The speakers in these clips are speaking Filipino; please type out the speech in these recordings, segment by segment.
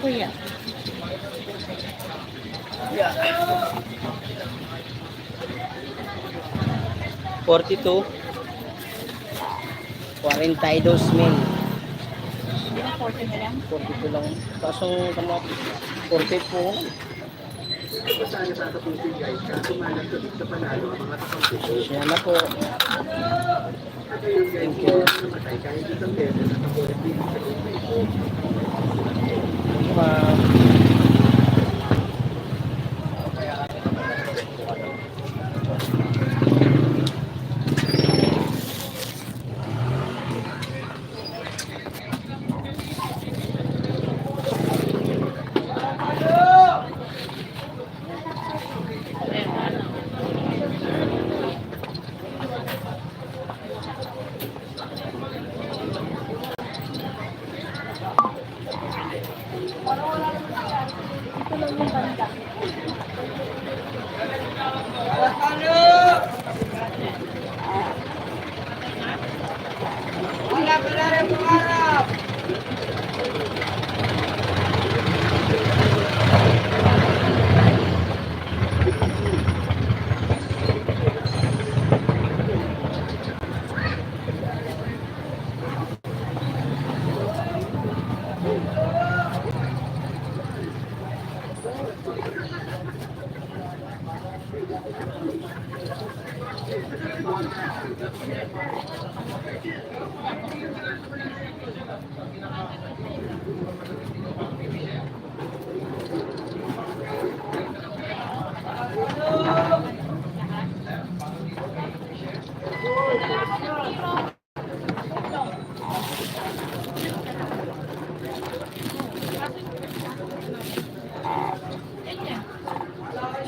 kuya. Yeah. 42. 42,000. Hindi na 40 na lang. 42 lang. Kaso kamatis. 40 po. Siya na po. Thank you. Ma'am. Ito lang yung banda.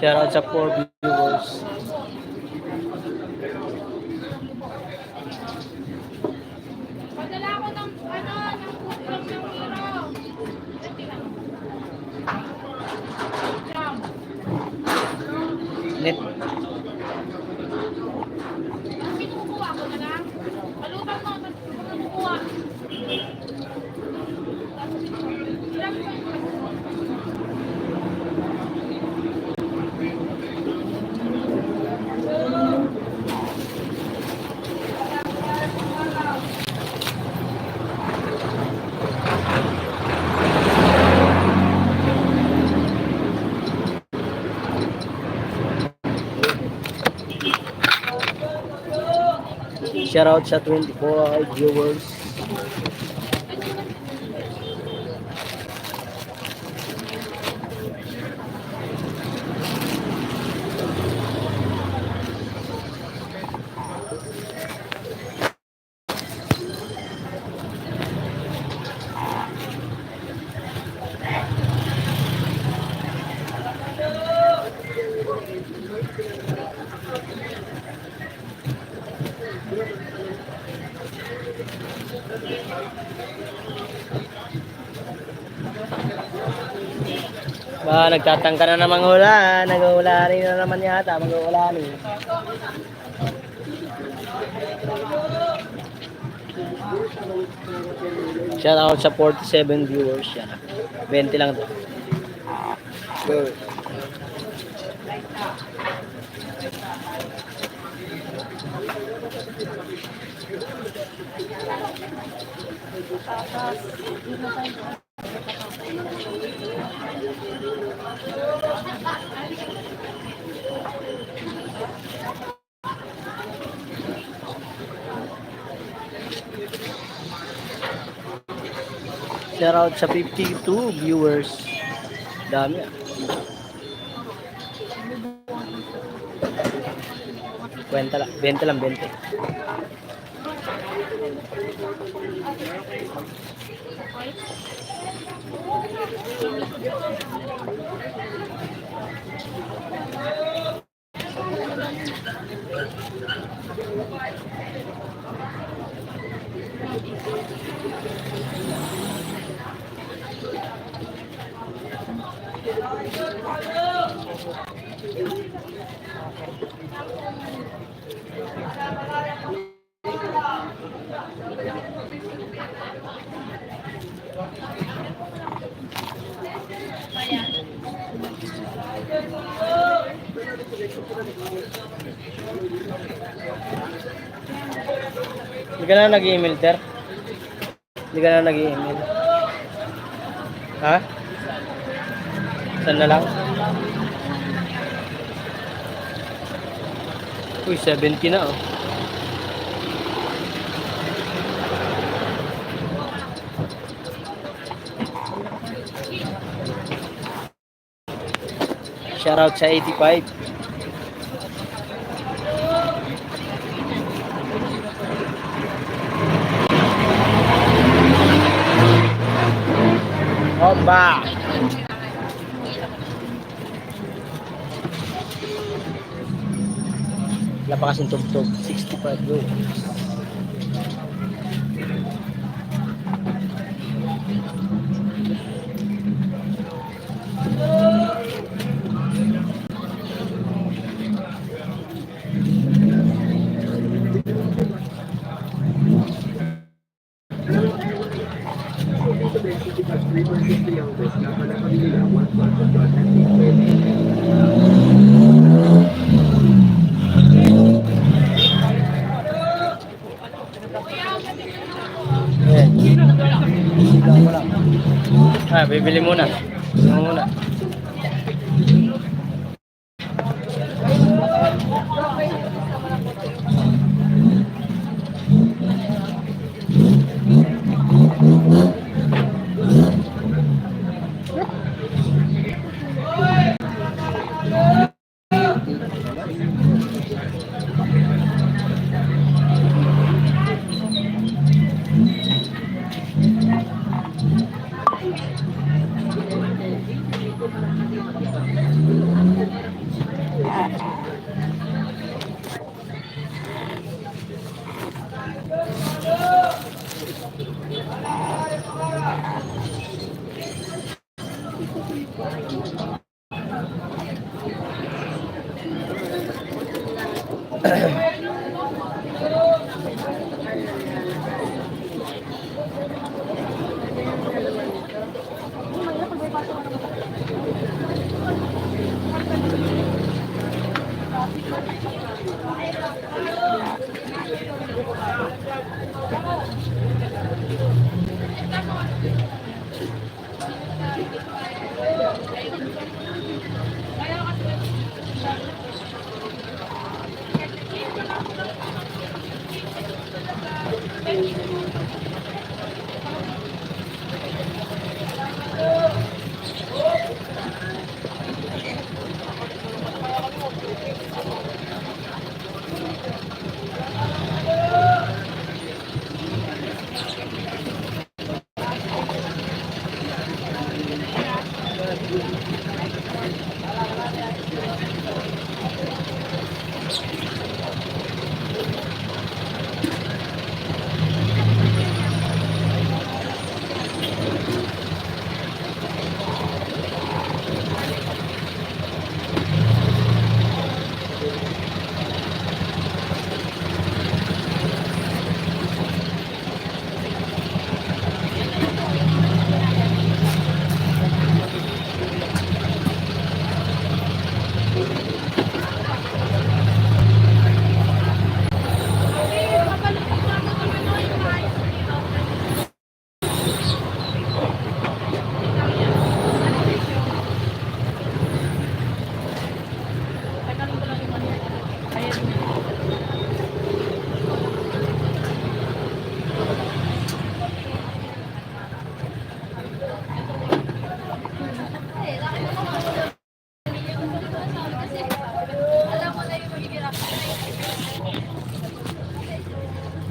Shout out sa 4 viewers. Padala ko ng ng hero. Net. Kinukuha ko na lang. Palutang mo, kinukuha. Shout out sa 24 viewers. Ba, nagtatangka na namang ulan. Nag-uula rin na naman yata. Mag-uula rin. Shout out sa 47 viewers. Yan. 20 lang to. Go. Shout out sa 52 viewers. Dami ah. 20 lang, 20 lang, 20. Hindi ka na nag-email, Ter? Hindi ka na nag-email? Ha? Saan na lang? Uy, 70 na oh. Shoutout sa 85. Bomba! Wala pa kasing tugtog. 65 go. Bibili muna. Bibili muna.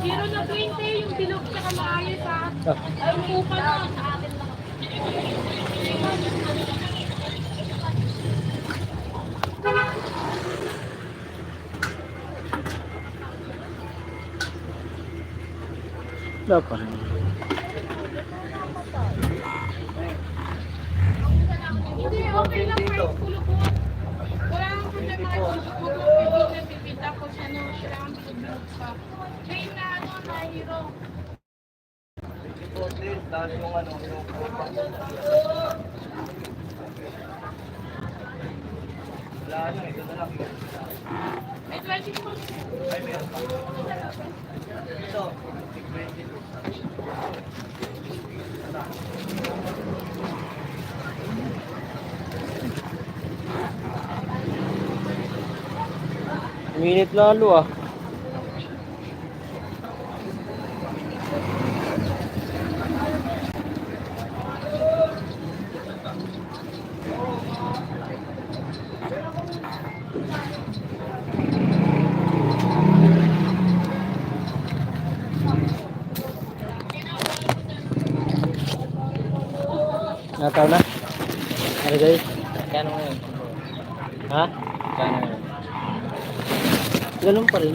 Zero na 20 yung bilog sa maayos ha. Ay, umupa na sa akin lang. Wala pa rin. Hindi, okay lang kahit kulukot. Wala akong problema kahit kulukot. Pipita ko siya no, siya ang bilog pa. Train na ano, na hero. May 20 po. Minute lalo ah. Nataw na? Ano guys? Kano ngayon? Ha? Kano ngayon? Ganun pa rin.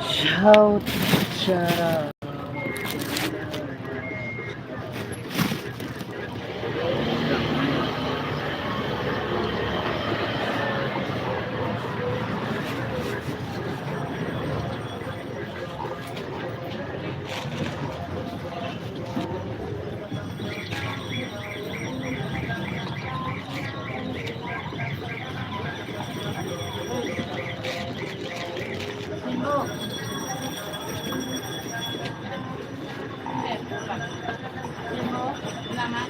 Shout, shout out. Salamat.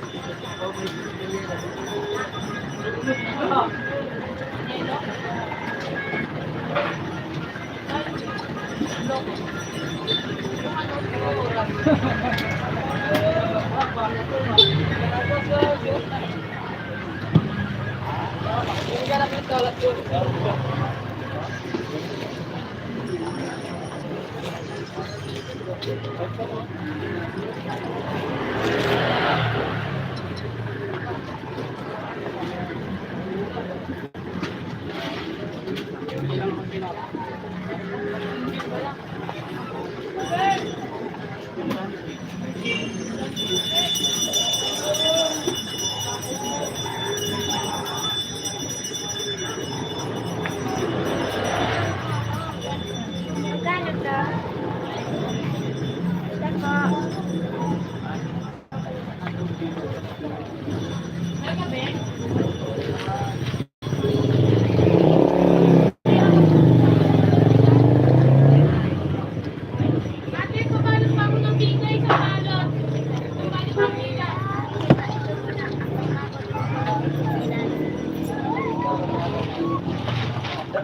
Ate, pabalot pa ako ng bigay sa balot. Pabalot pa ang bigay.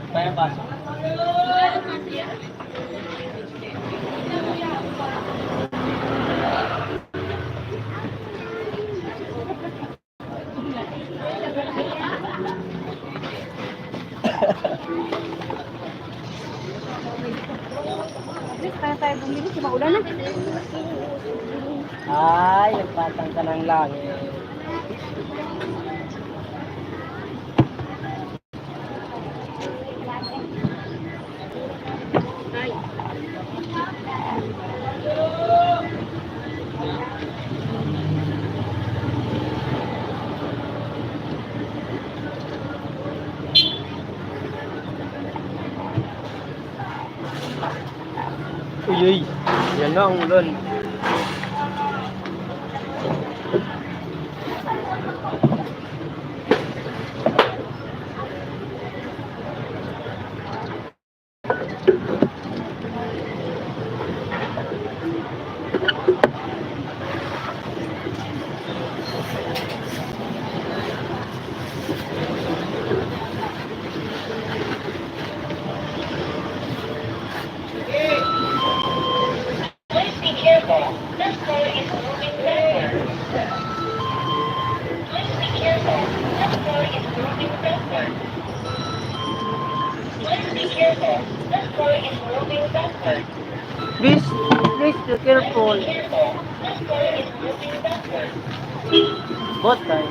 Kaya pasok. Pabalot na siya. Kaya tayo bumili, si maulan na. Ay, nagpatang ka ng langit. Uy, uy. Yan na ang ulan. Please, please be careful. Bot tayo.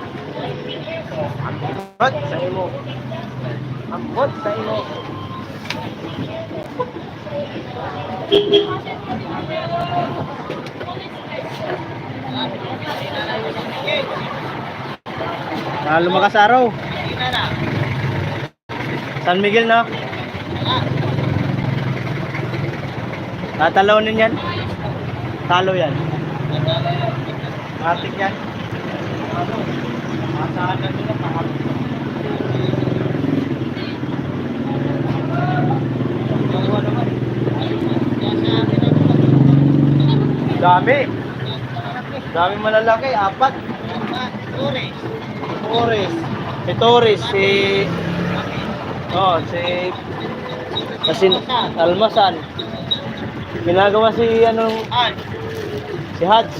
Bot sa imo. Ang bot sa imo. Lumakas araw. San Miguel na. Tatalonin yan. Talo yan. Matik yan. Masahan na nila, mahal. Dalawa naman. Dami. Dami malalaki. 4. Torres. Si Torres. Kasi Almasan. Ginagawa si si Hads.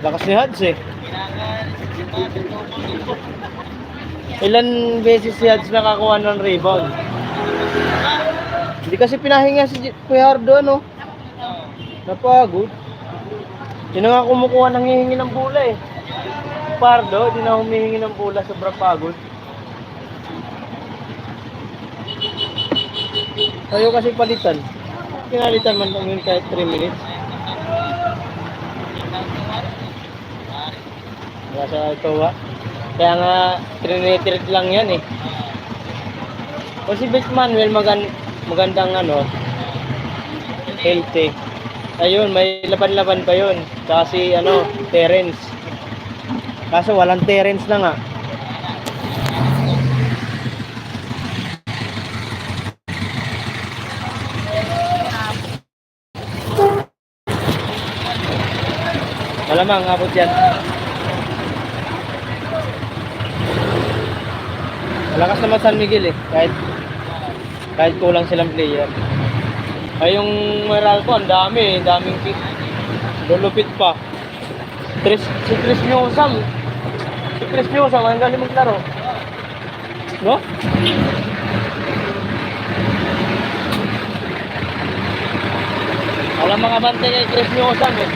Lakas ni Hads eh. Ilan beses si Hads nakakuha ng rebound? Hindi kasi pinahinga si Puyardo napagod. Hindi na nga kumukuha ng hihingi ng bola eh. Pardo, hindi na humihingi ng bola, sobrang pagod. Tayo kasi palitan. Pinalitan man lang yun kahit 3 minutes. Nasa ito Kaya nga, trinitrit lang yan eh. O si Best Manuel, magandang healthy. Ayun, may laban-laban pa yun. Kasi Terence. Kaso walang Terence na nga. Malamang abot yan. Malakas naman San Miguel eh. Kahit kulang silang player. Ay yung Meralco, daming kick. Lulupit pa. Si Chris Newsam. Ang galing maglaro. No? Walang mga bante kay Chris Newsam eh.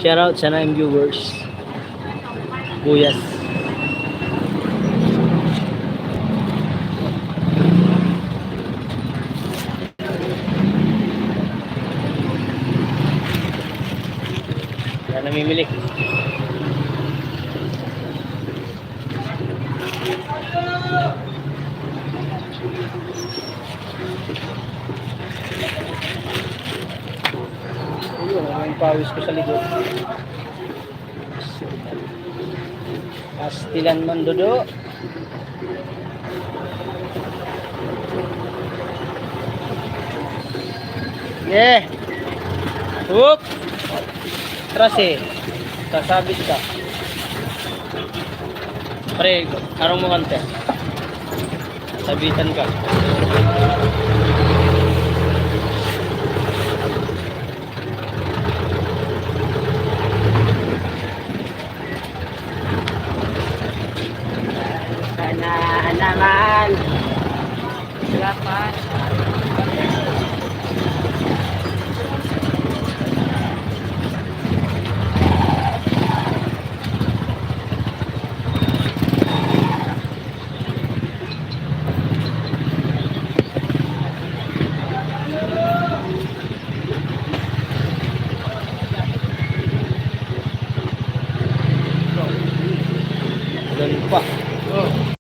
Shoutout sa mga viewers. Buyas. Yan namimili. Ayun, ang pawis ko sa likod. Pastilan man dodo. Yeah. Whoop. Trase. Sasabit ka. Pre, harong mo kante. Sabitan ka. Naman. Dapat. Ganun pa. Oh.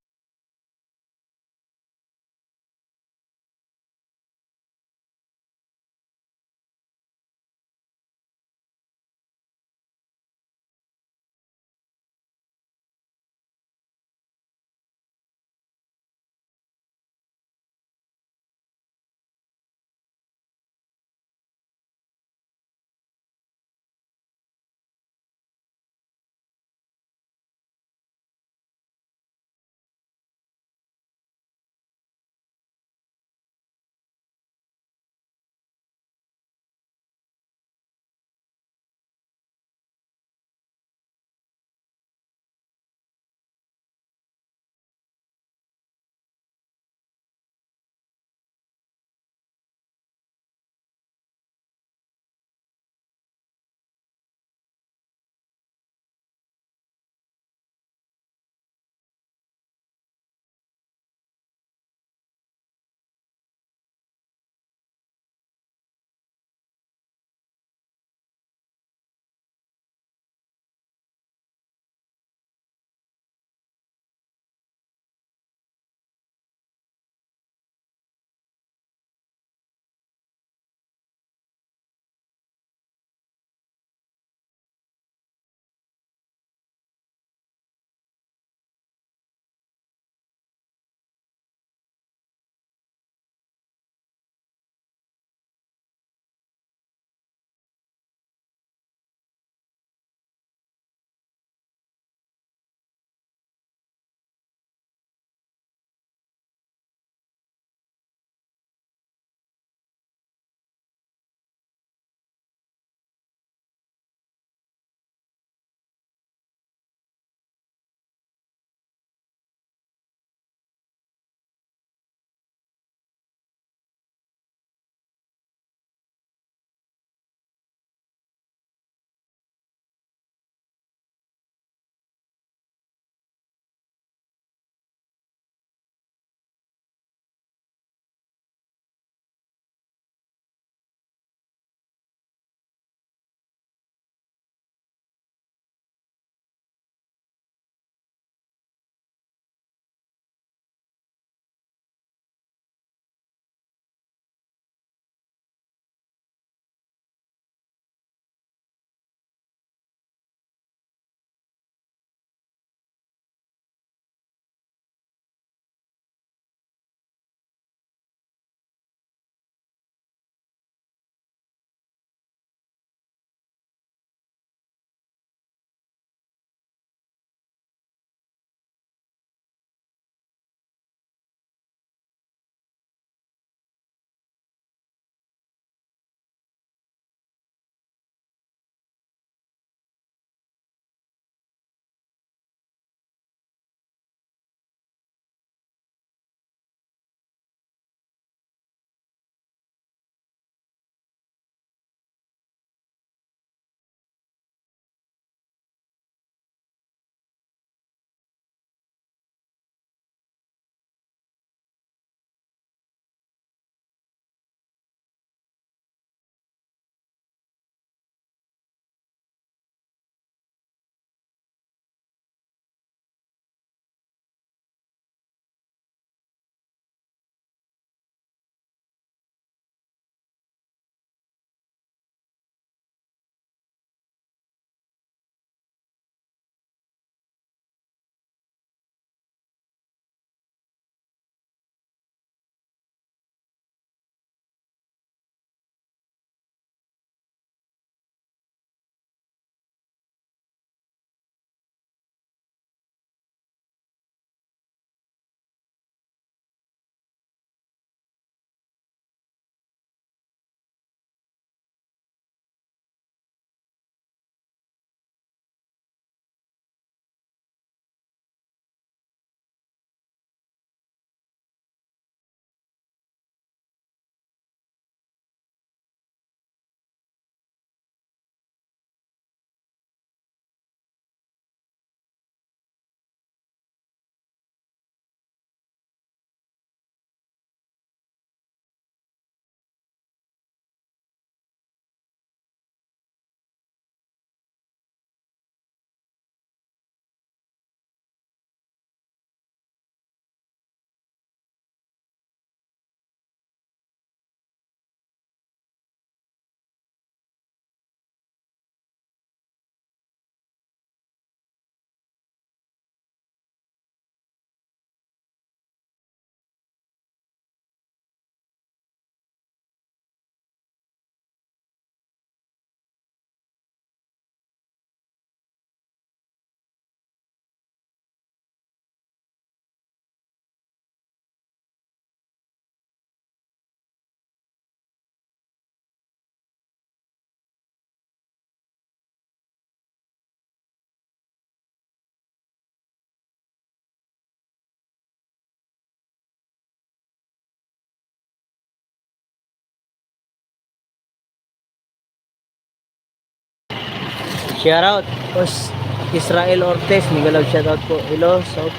Shoutout. Boss Israel Ortez, Miguel shoutout po. Hello, South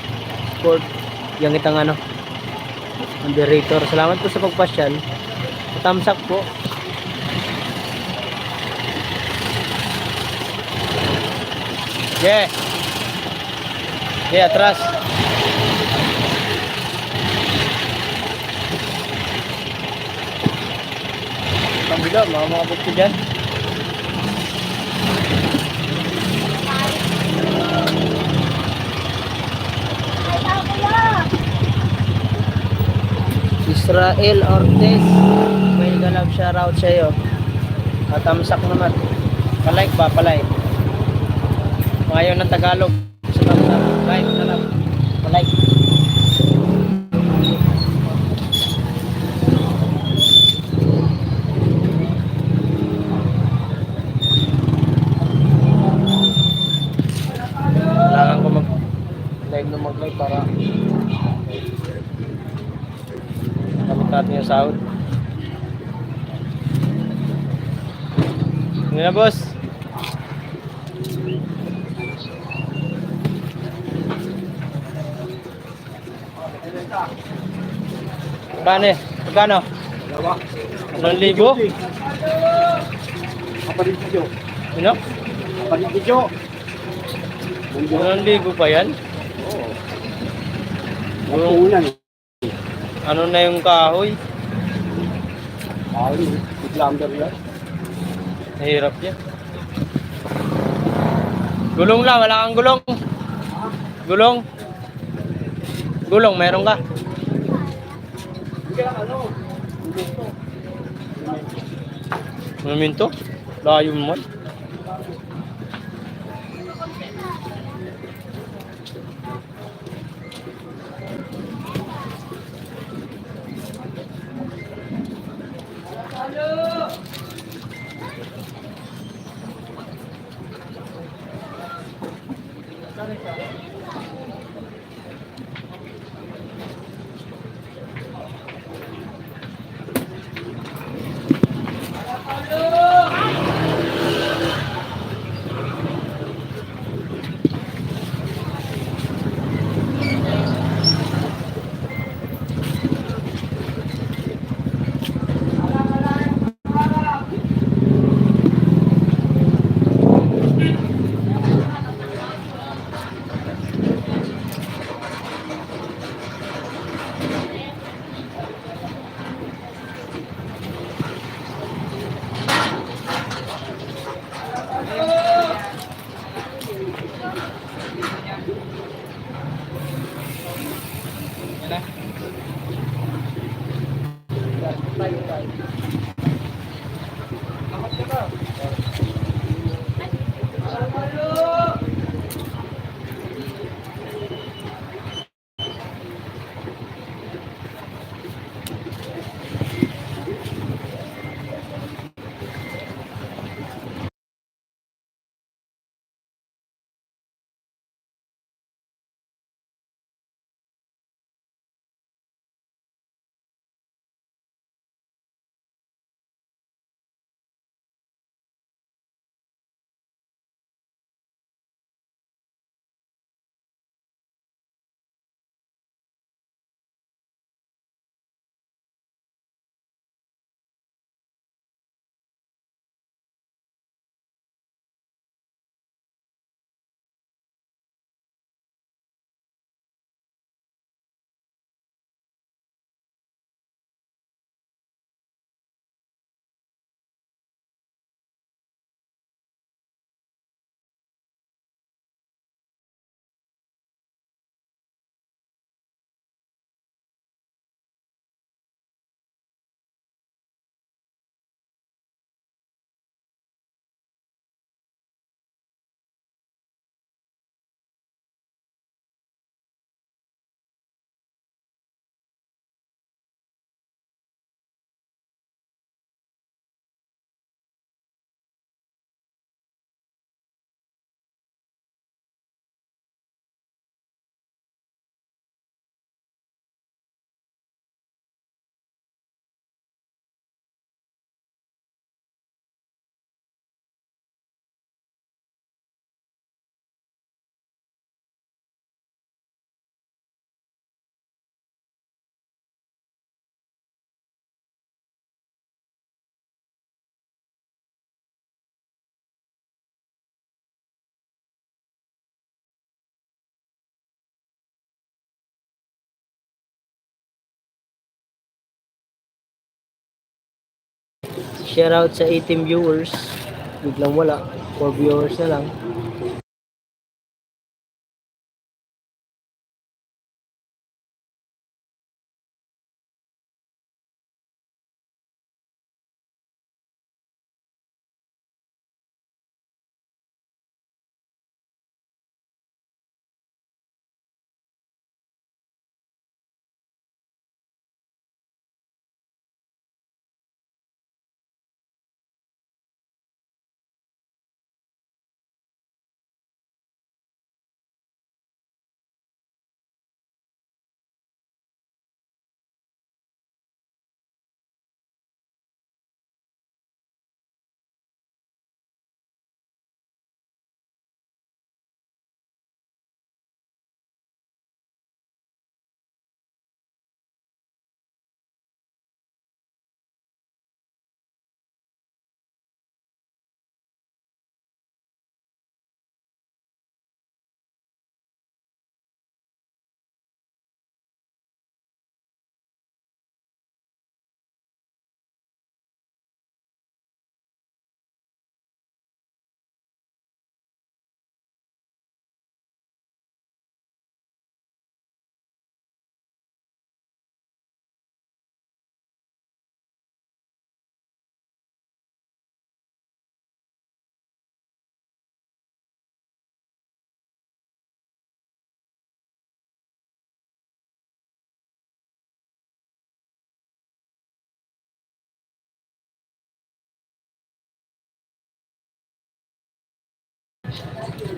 Sport. Yang itang ano, moderator. Salamat po sa pagpasyal. Thumbs up po. Yeah. Yeah, atras. Pambila, mga ko dyan. Israel Ortiz, may galab shoutout sa iyo. Katamsak naman. Palike ba? Palike. Ayaw ng Tagalog. Sa tamsak. Like na lang. Palike. Kailangan ko mag-live na mag-live para kapit natin yung sahod. Hindi na, boss. Magkano eh? Magkano? Dalawa. 1,000? Kapalit video. Ano? Kapalit video. 1,000 pa yan? Oo. Yung, Ulan. ano na yung kahoy? Ay, biglander yan. Mahirap yan. Gulong lang, wala kang gulong. Gulong. Gulong, meron ka. Hindi ka ano. Maminto? Layo mo. Shoutout sa 18 viewers. Biglang wala. 4 viewers na lang.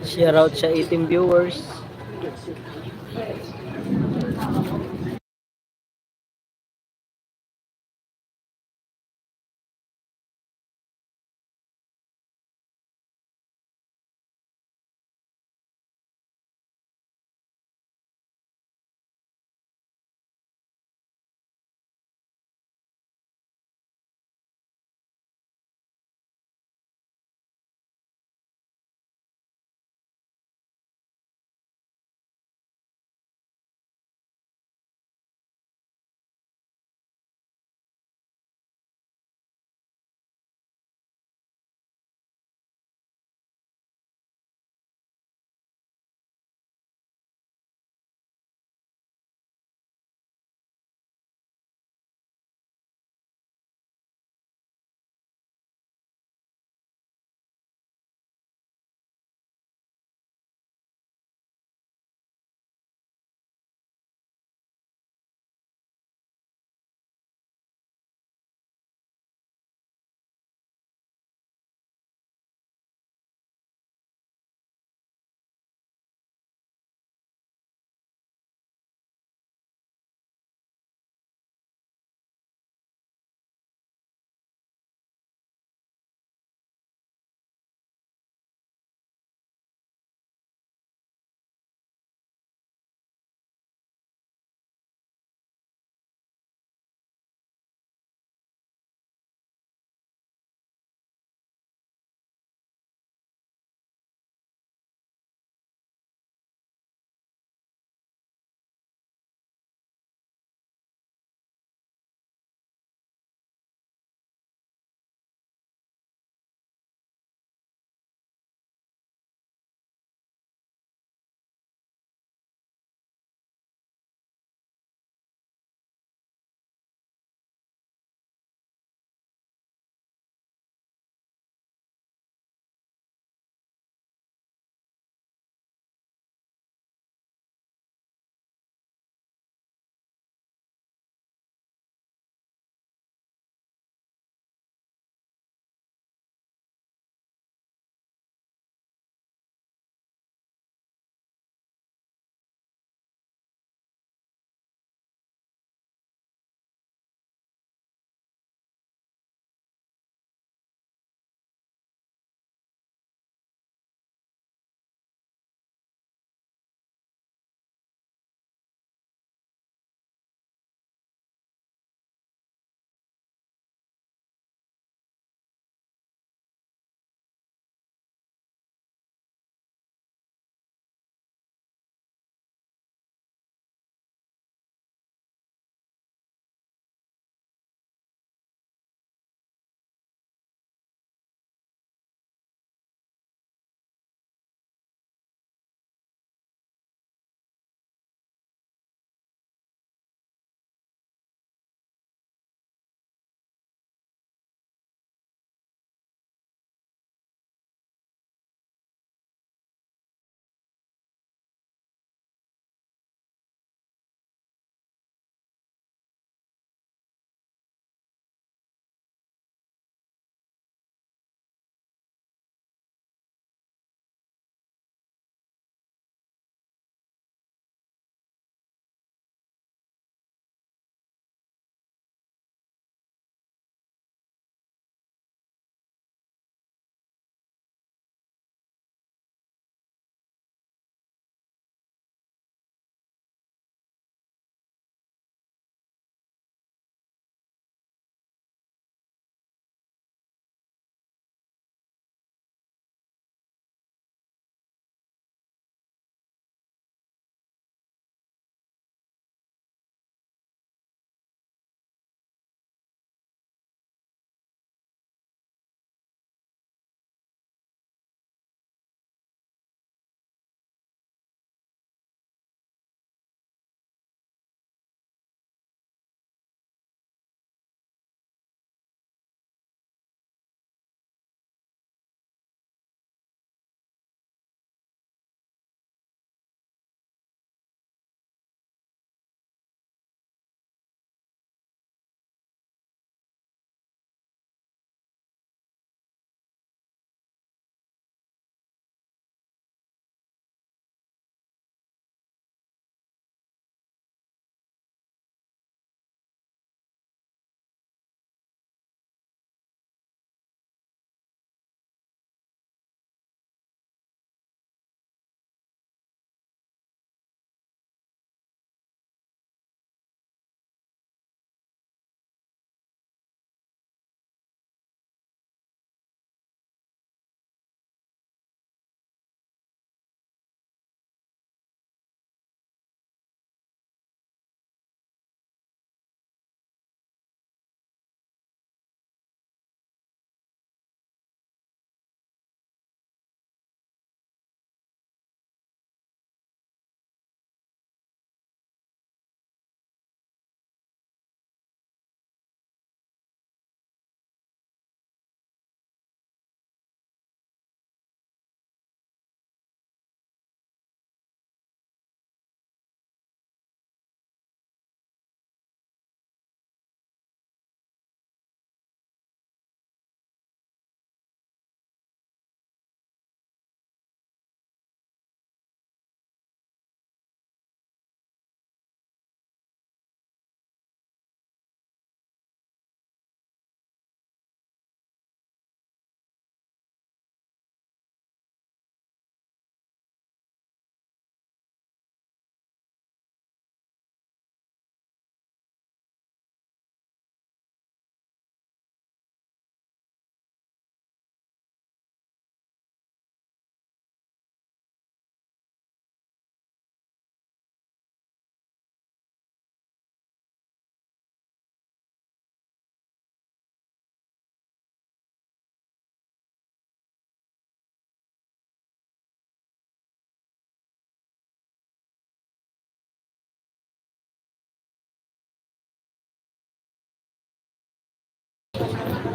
Shoutout sa 18 viewers.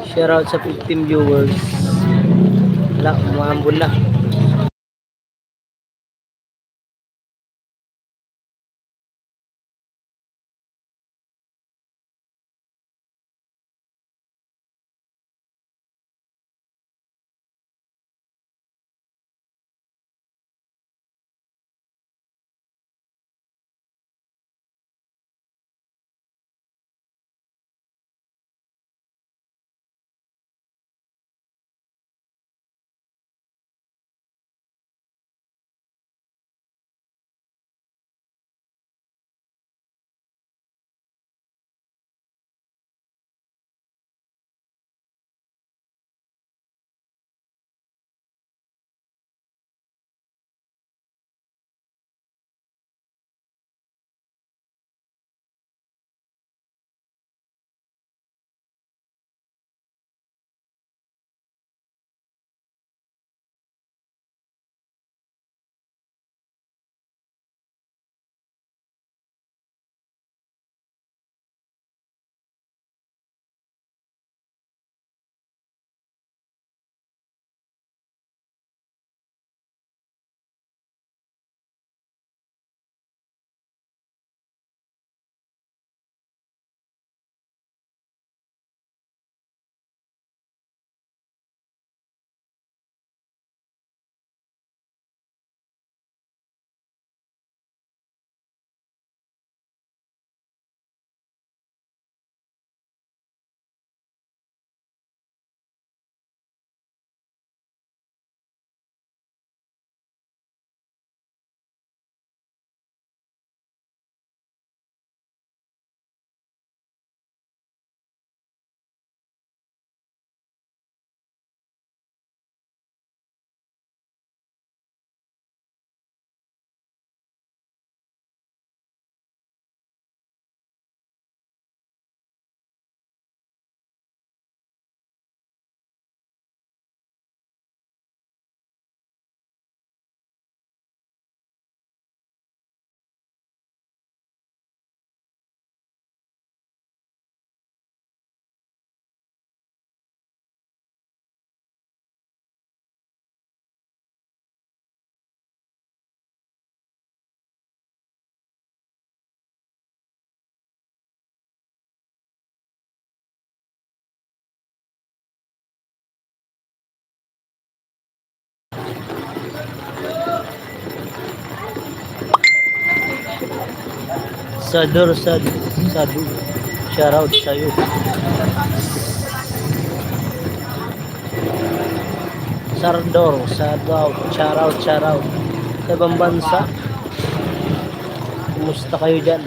Shoutout sa 15 viewers. Wala, umambol na. Sadu. Shoutout sa'yo. Shoutout. Sa ibang bansa. Kumusta kayo dyan?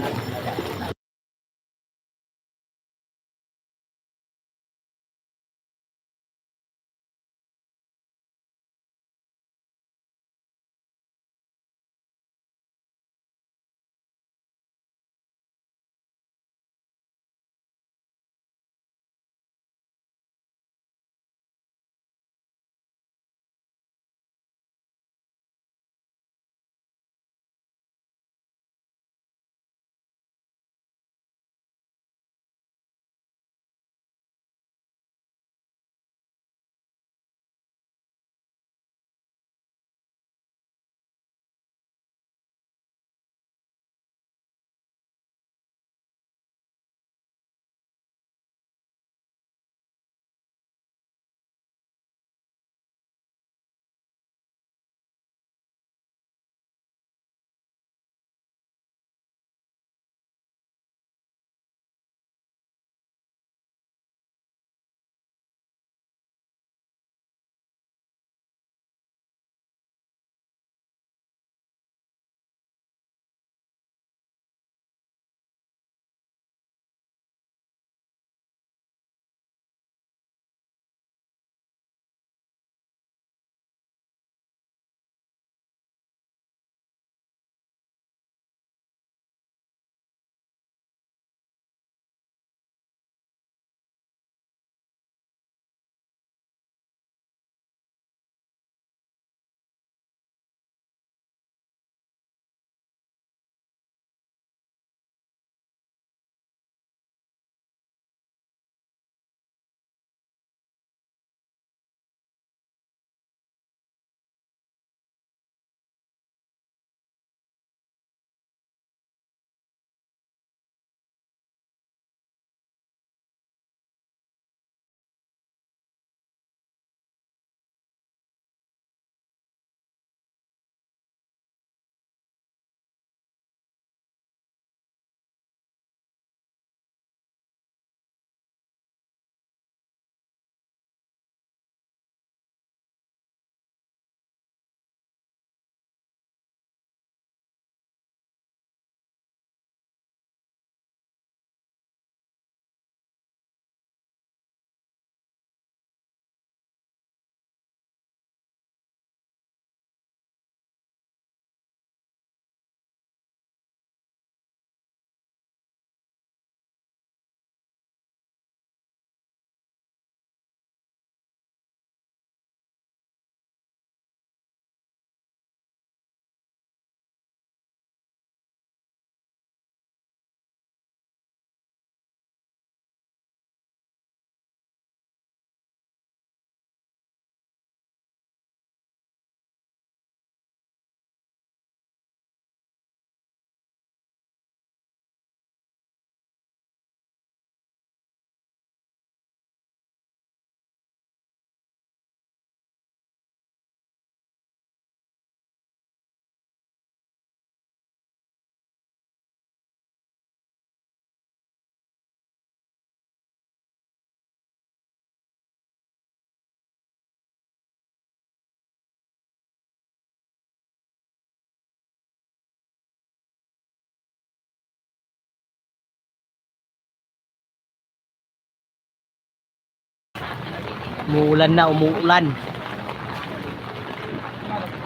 Umuulan na, umuulan.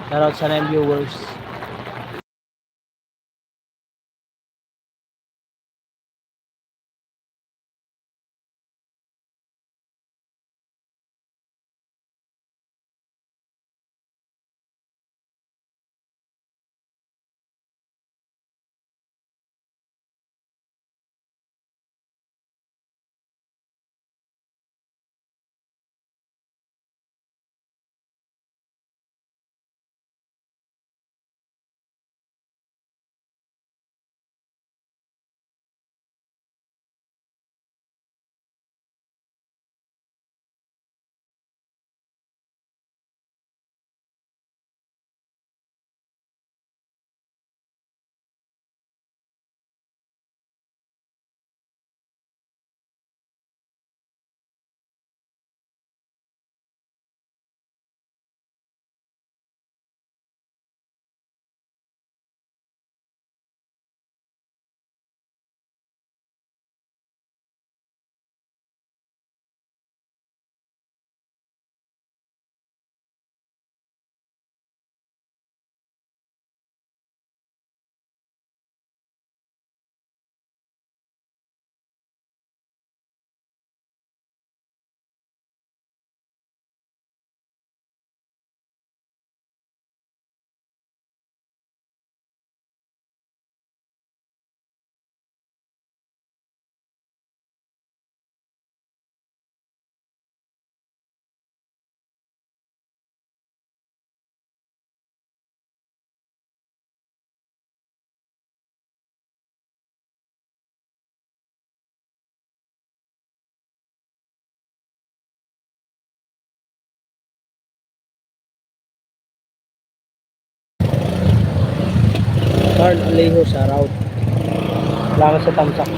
Shoutout sa 9 viewers. Carl Alejo, shoutout. Salamat sa tamsak.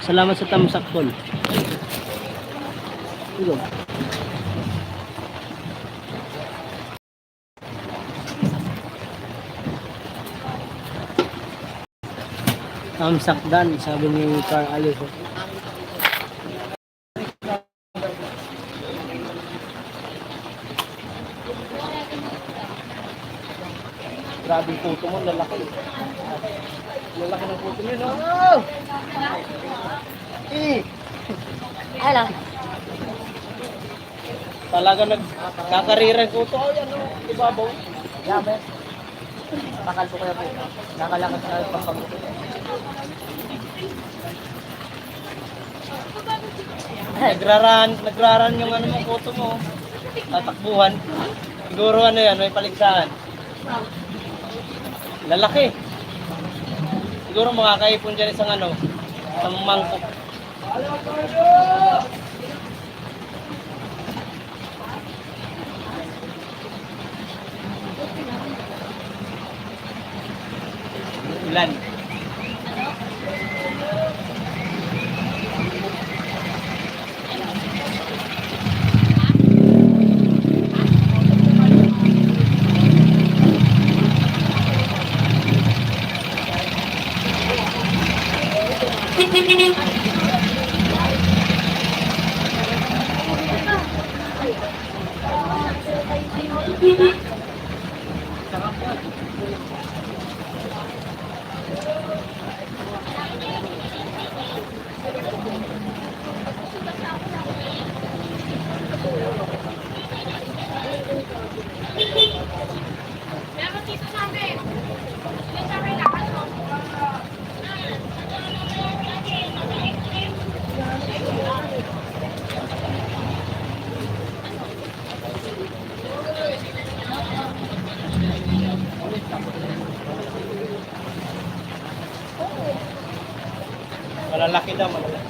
Salamat sa tamsak, Paul. Ito. Tamsak dan, sabi ni Carl Alejo. Grabe yung puto mo, lalaki. Lalaki ng puto mo, no? Hello. Talaga nagkakarira yung puto. Ay, ano, ibabaw. Yabe. Bakal po kaya po. Nakalakad sa pagpabuto. Nagraran yung ano mo, puto mo. Tatakbuhan. Siguro ano yan, may paligsahan. Lalaki. Siguro makakaipon dyan isang ano, isang mangkok. Ilan? Meron dito sa amin. Dito sa amin na ano. Malalaki daw, malalaki.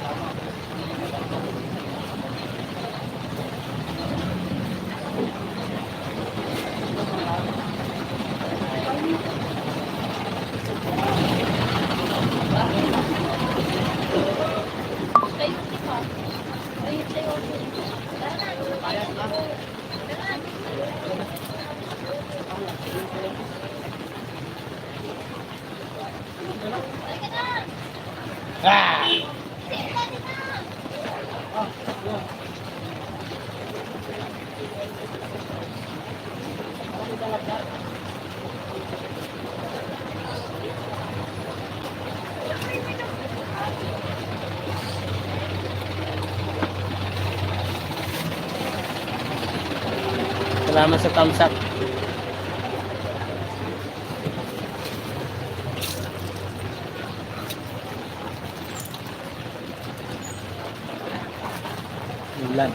Ah! Salamat sa thumbs up. Ulan.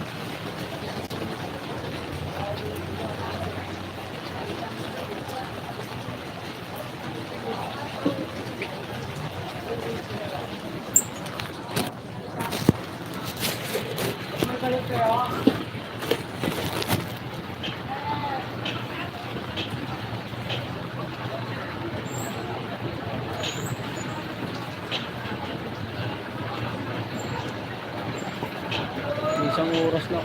Isang oras na.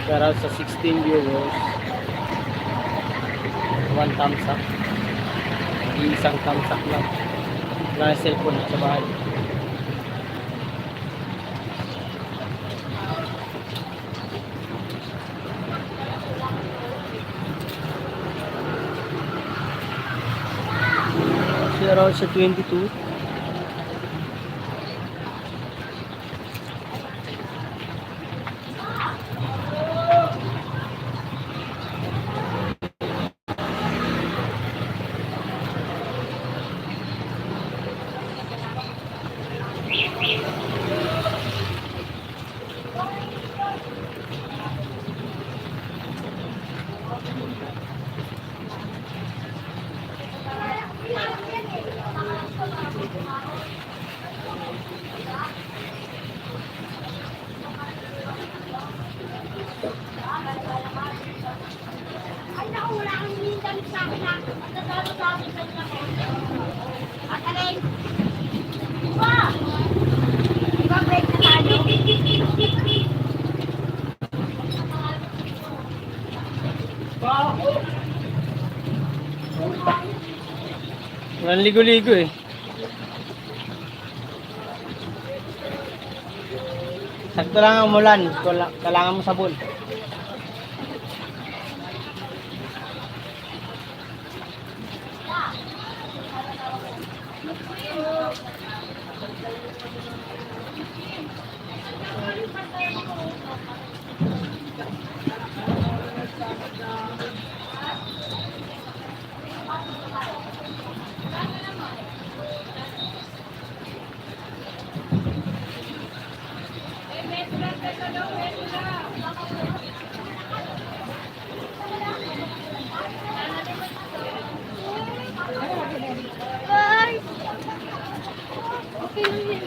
Shoutout sa 16 viewers. 1 thumbs up. Isang thumbs up lang. Wala na cellphone sa bahay. Shoutout sa 22. Ay, naku, wala kang hinihintay sa akin na. At natalo sa akin sa akin. At alay. Diba? Diba break na tayo? Walang ligo-ligo eh. Sakto lang ang umulan. Kailangan mo sabon. Bye! Okay lang yun.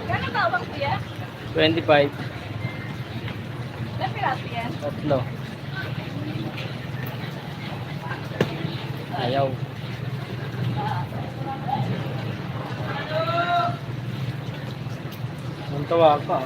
Kano bawang kuya? 25. Ilan piraso yan? Tatlo. Ayaw. Ang tawa ka.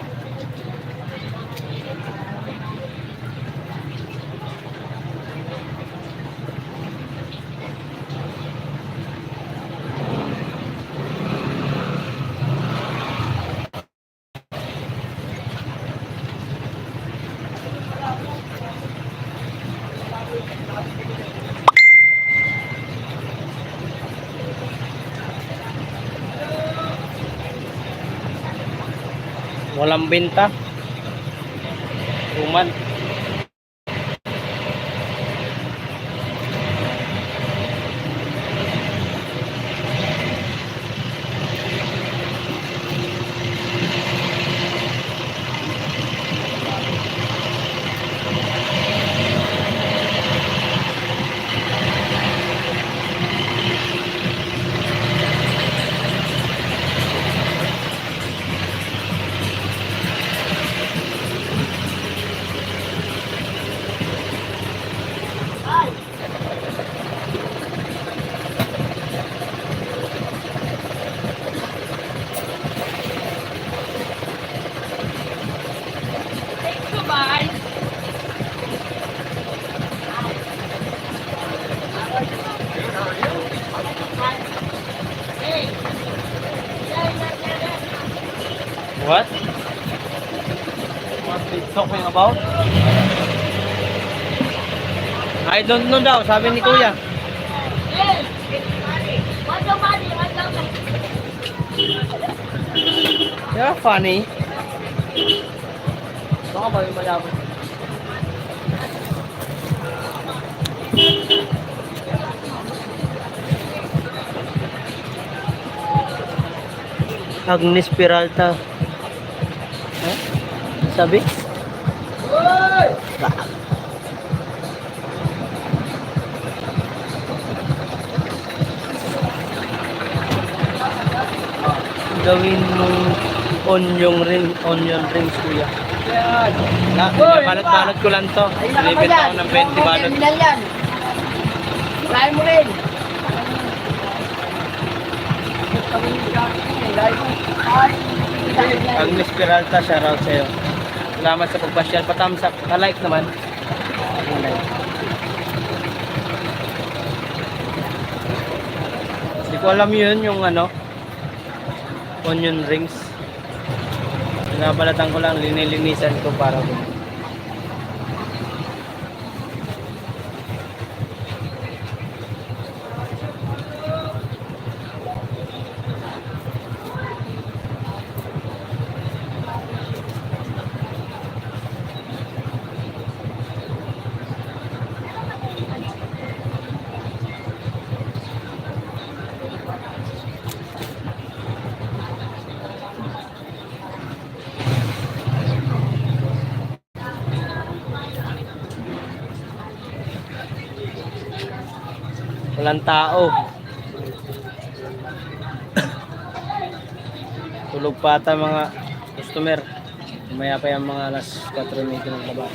Walang benta. Tuman. Thank you, bye. What? What they talking about? I don't know daw, sabi ni Kuya. Yes. What's your money? What's your money? Yeah, funny. Baka ba yung malapit? Agnes Peralta. Huh? Sabi? Gawin mong onion rings, Kuya. Yan. Balot-balot ko lang to. Libit ako ng 20 balot. Yan. Saan mo rin? Agnes Peralta, shoutout sa'yo. Salamat sa pagpasyal. Patamsak. Pa-like naman. Like. Hindi ko alam yun, yung ano, onion rings. Pinabalatan ko lang, linilinisan ko para ko. Walang tao. Tulog pa ata mga customer. Umaya pa yung mga alas 4:30 ng laban.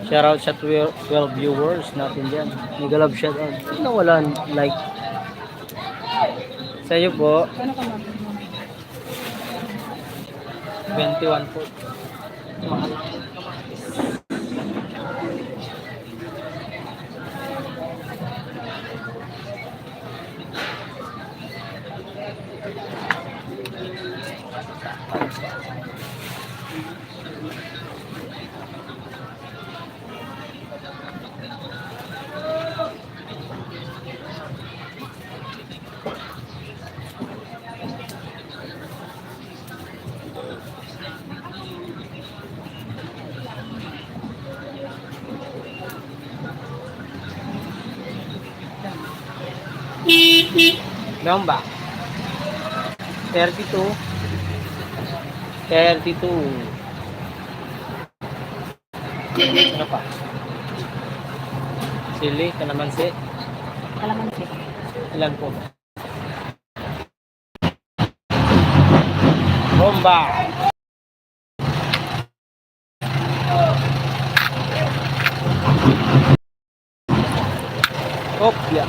Shoutout sa 12 viewers natin dyan. Nag-love shoutout. Sino wala like? Sa iyo po. 21 po. Meron ba? 32. 32. Ano pa? Sili, kalamansi. Kalamansi. Ilan po? Bomba! Kopya.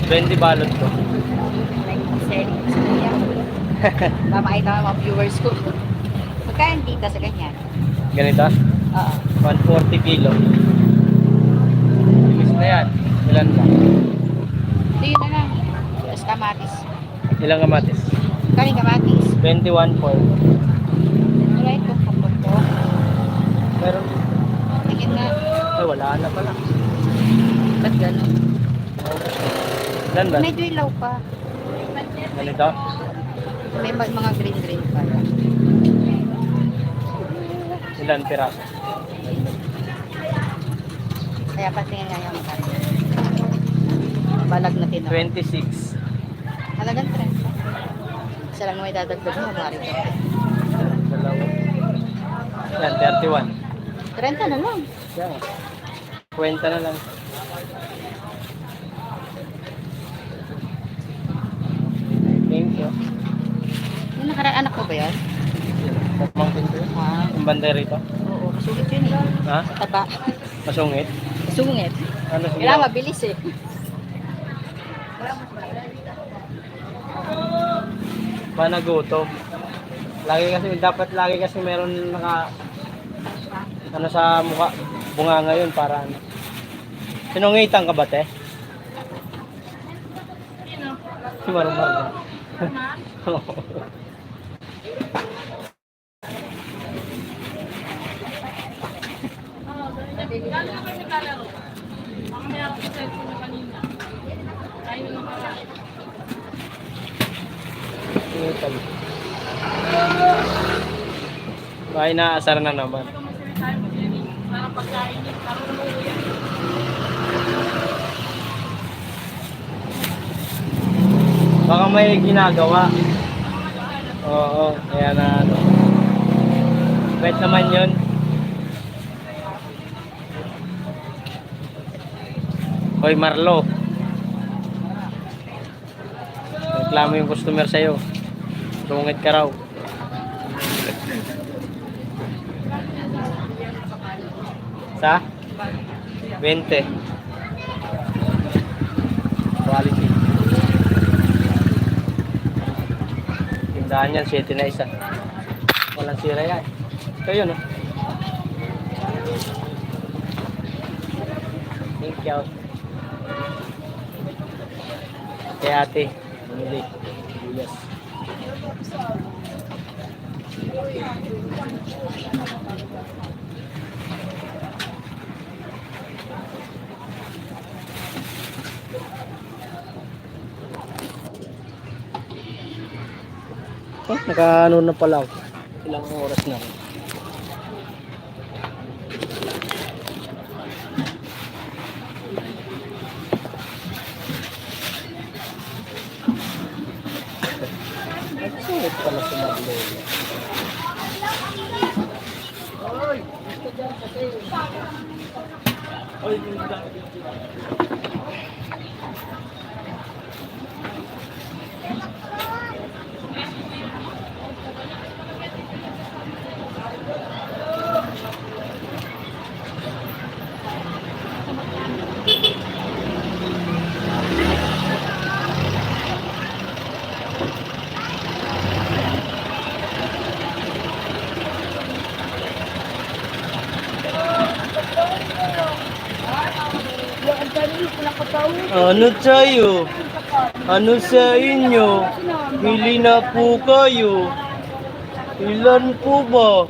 Bendy balot ko. Like, selling sa kanya. Mamakita ng mga viewers ko. Magkain dito sa ganyan. Ganito? Oo. 140 kilo. Imis na yan. Ilan ba? Ito yun na lang. Tapos kamatis. Ilang kamatis? Kaling kamatis. 21 po. Wala itong pupot ko. Meron. Tingin na. Ay, wala na pala. Ba't gano'n? Ilan ba? Medyo ilaw pa. Ganito? May mga green pa. Ilan piraso? Kaya patingin nga yung kanya. Balag na tinaw. 26. Halagang 30. Isa lang may dadagdag mo. Mari ko. Dalawa. Yan, 31. 30 na lang. Yan. Kwenta na lang. Thank you. Yung nakaraan anak ko ba yan? Pamangkin ko yun. Ah, Ang banda rito. oo. Masungit yun eh. Ha? Taba. Masungit? Masungit. Ano sige? Kailangan mabilis eh. Panagutom. Dapat lagi kasi meron naka ano sa mukha, bunga ngayon para ano. Sinungitan ka ba, te? Si Marumar. Sinungitan. Ay, naasar na naman. Baka may ginagawa. Oo, kaya na ano. Wait naman yun. Hoy Marlo. Reklamo yung customer sa'yo. Sungit ka raw. Sa? 20. Quality. Tindahan yan, 7 na isa. Walang sira yan. Ito yun, oh. Thank you. Kay ate. Bumili. Yes. Oh, naka-ano na pala ako. Ilang oras na. Nagsulit pala sa Marlo. Ano tayo? Ano sa inyo? Pili na po kayo. Ilan po ba?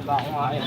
Diba ako nga eh.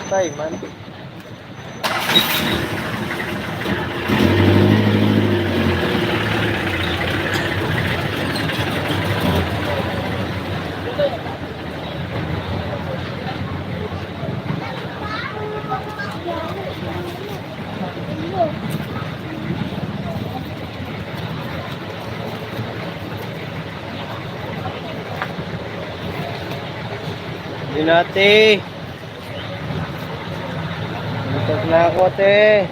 Kamatay man. Nati. Buntot na ako, te.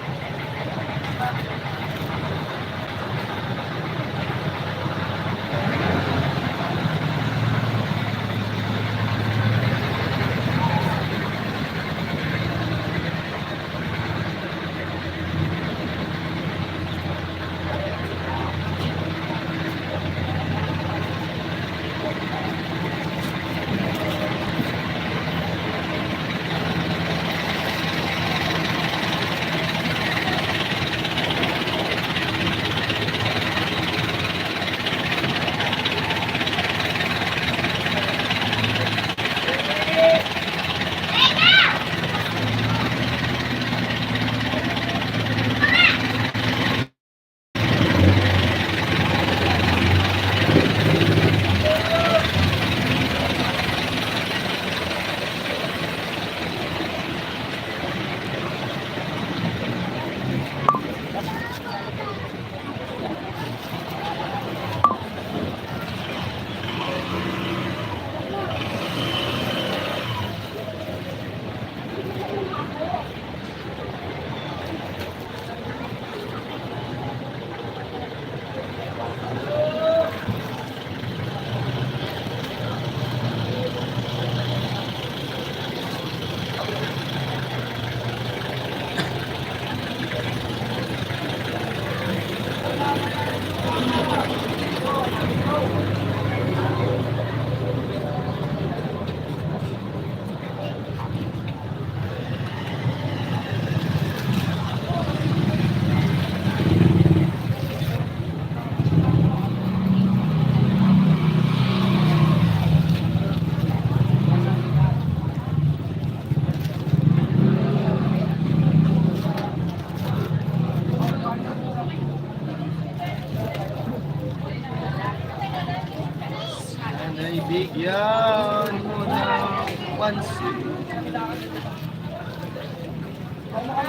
Sana'y bigyan mo ng pansin.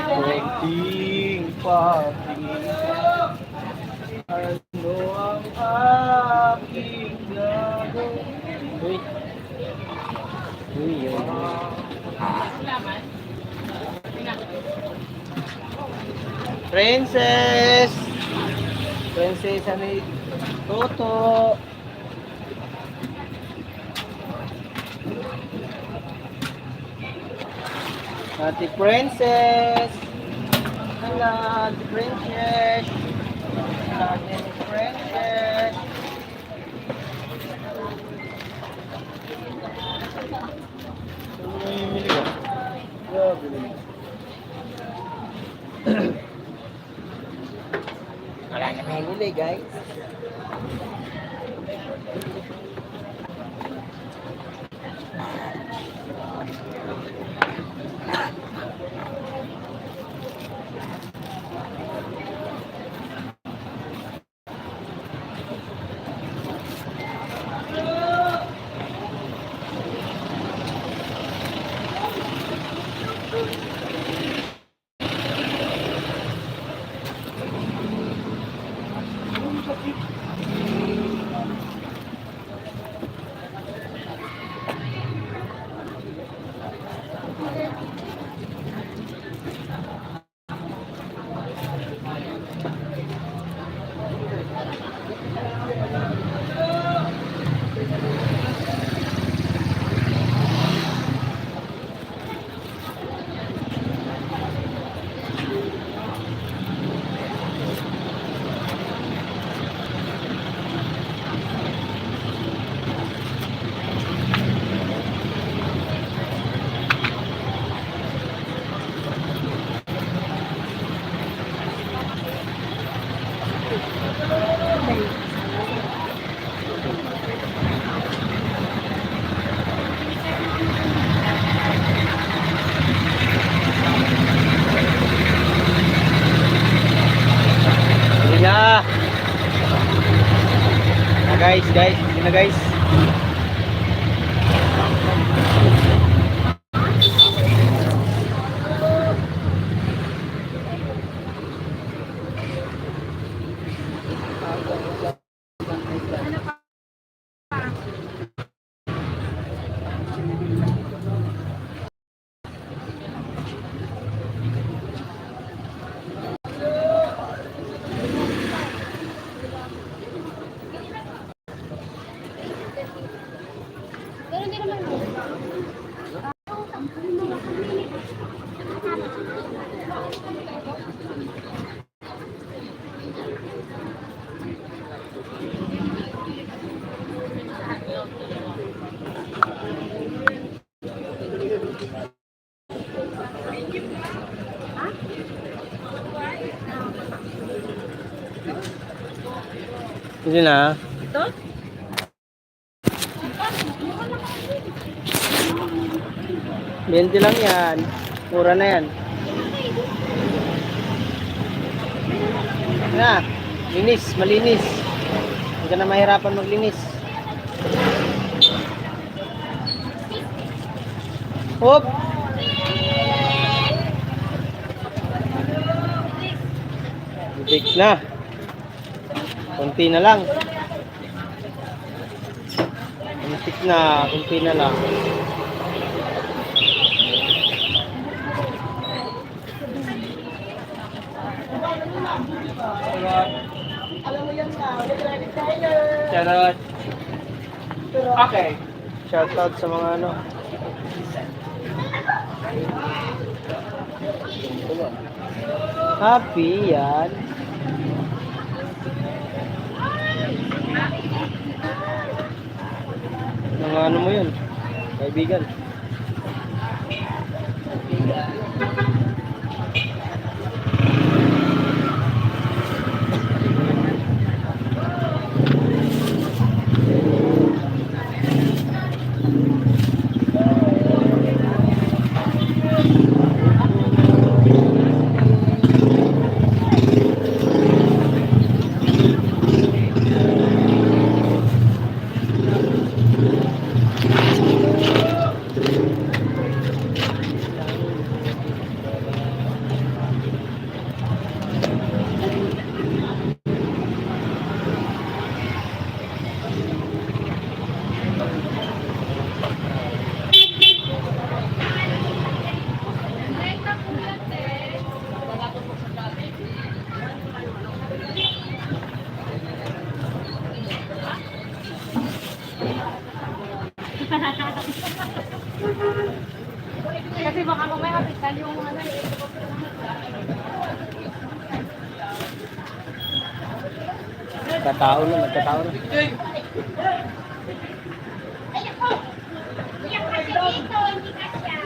Kunting patingin. Ano ang aking gagawin? Uy. Uy, yun. Princess! Princess, ano yung Toto? Ate Princess! Hello, Ate Princess! Ate Princess! Mili ka? Grabe naman. Wala na may huli, guys. Sige na. Guys, sige na guys. Hindi na. Ito? Bente lang yan. Mura na yan. Na, linis, malinis. Hindi ka na mahirapan maglinis. Hop! Bitik na. Kunti na lang. Bitik na, kunti na lang. Charot. Okay. Shoutout sa mga ano. Happy yan. Mga ano mo yun? Kaibigan. Kasi baka mamaya kapital yung ano eh. Nagkatao na, nagkatao na. Ayan po! Ayan kasi dito, hindi kasya.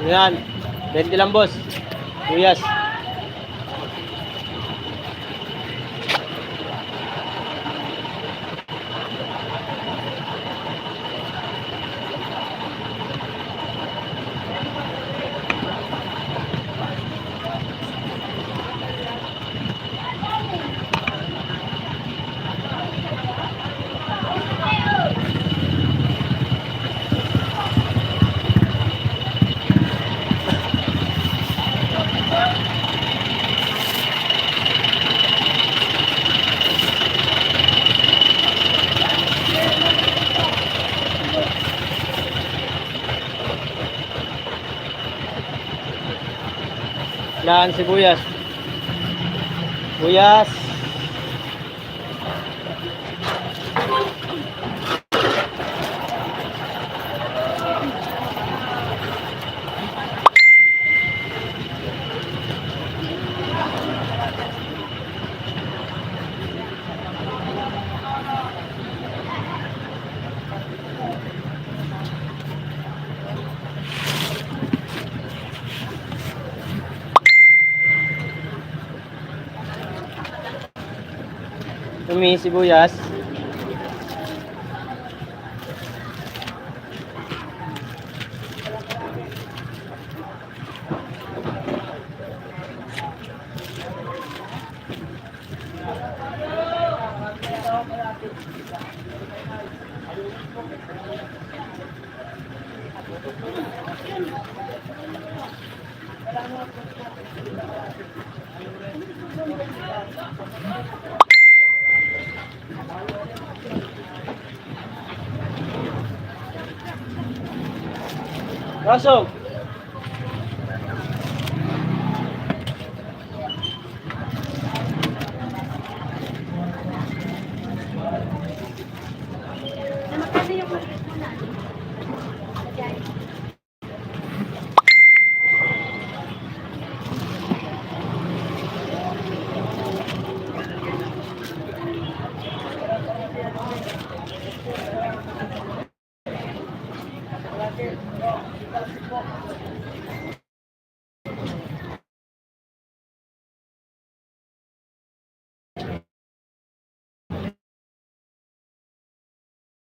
Yan. 20 lang, boss. Luyas. Dahan sibuyas. Sibuyas. Umi, sibuyas. Rasog.